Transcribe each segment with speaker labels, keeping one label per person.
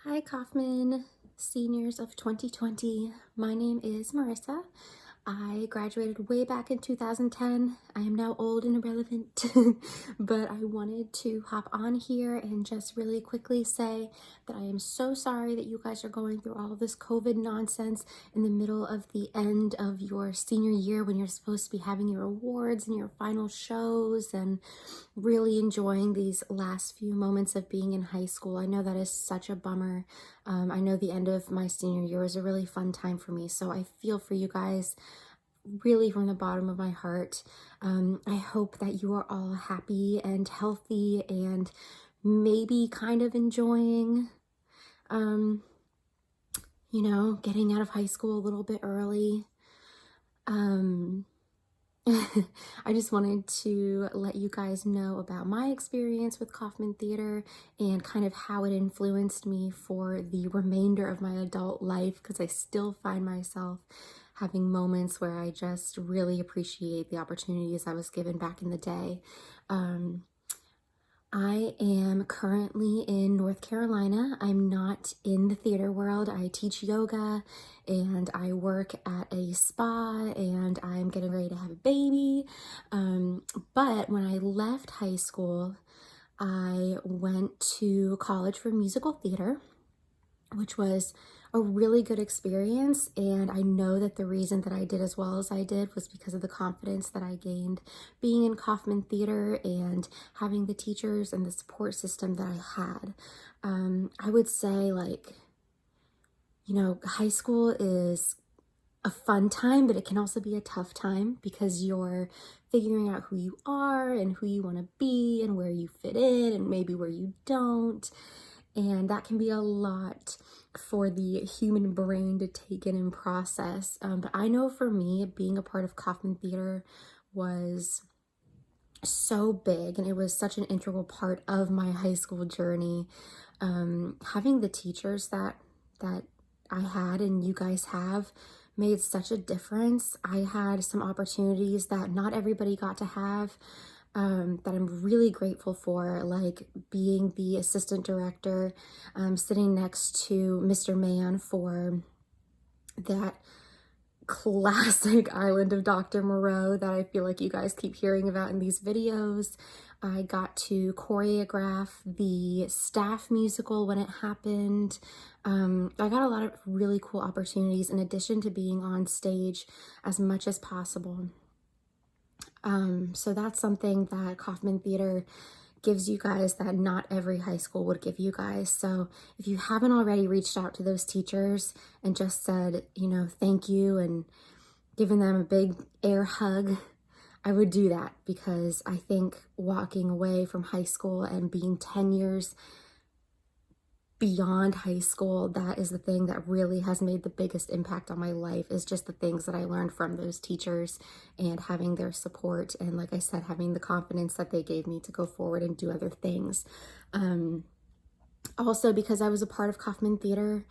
Speaker 1: Hi Kaufman seniors of 2020. My name is Marissa. I graduated way back in 2010. I am now old and irrelevant, but I wanted to hop on here and just really quickly say that I am so sorry that you guys are going through all of this COVID nonsense in the middle of the end of your senior year when you're supposed to be having your awards and your final shows and really enjoying these last few moments of being in high school. I know that is such a bummer. I know the end of my senior year was a really fun time for me, so I feel for you guys really from the bottom of my heart. I hope that you are all happy and healthy and maybe kind of enjoying, getting out of high school a little bit early. I just wanted to let you guys know about my experience with Kaufman Theater and kind of how it influenced me for the remainder of my adult life, because I still find myself having moments where I just really appreciate the opportunities I was given back in the day. I am currently in North Carolina. I'm not in the theater world. I teach yoga and I work at a spa and I'm getting ready to have a baby. But when I left high school, I went to college for musical theater, which was a really good experience. And I know that the reason that I did as well as I did was because of the confidence that I gained being in Kaufman Theater and having the teachers and the support system that I had. I would say, high school is a fun time, but it can also be a tough time because you're figuring out who you are and who you want to be and where you fit in and maybe where you don't. And that can be a lot for the human brain to take in and process. But I know for me, being a part of Kaufman Theater was so big and it was such an integral part of my high school journey. Having the teachers that I had and you guys have made such a difference. I had some opportunities that not everybody got to have. That I'm really grateful for, like being the assistant director, sitting next to Mr. Mann for that classic Island of Dr. Moreau that I feel like you guys keep hearing about in these videos. I got to choreograph the staff musical when it happened. I got a lot of really cool opportunities in addition to being on stage as much as possible. So that's something that Kaufman Theater gives you guys that not every high school would give you guys. So if you haven't already reached out to those teachers and just said, thank you and given them a big air hug, I would do that, because I think walking away from high school and being 10 years beyond high school, that is the thing that really has made the biggest impact on my life, is just the things that I learned from those teachers and having their support. And like I said, having the confidence that they gave me to go forward and do other things. Also, because I was a part of Kaufman Theater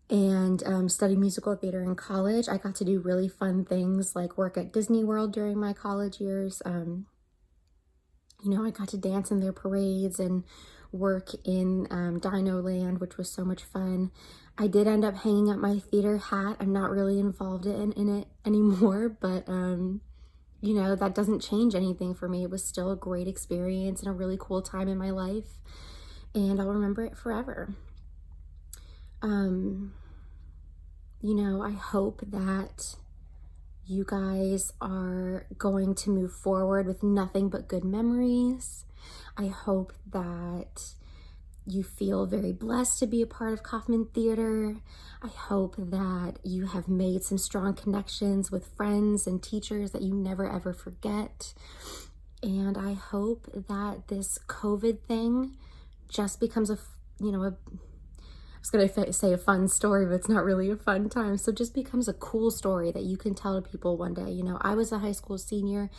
Speaker 1: and studied musical theater in college, I got to do really fun things like work at Disney World during my college years. I got to dance in their parades and work in Dino Land, which was so much fun. I did end up hanging up my theater hat. I'm not really involved in it anymore, but that doesn't change anything for me. It was still a great experience and a really cool time in my life, and I'll remember it forever. I hope that you guys are going to move forward with nothing but good memories. I hope that you feel very blessed to be a part of Kaufman Theater. I hope that you have made some strong connections with friends and teachers that you never ever forget. And I hope that this COVID thing just becomes I was going to say a fun story, but it's not really a fun time. So just becomes a cool story that you can tell to people one day. I was a high school senior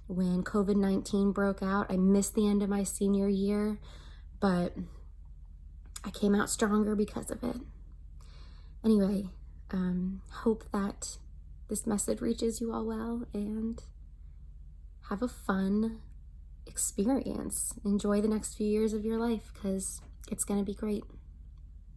Speaker 1: when COVID-19 broke out. I missed the end of my senior year, but I came out stronger because of it. Anyway, hope that this message reaches you all well, and have a fun experience. Enjoy the next few years of your life, because it's going to be great.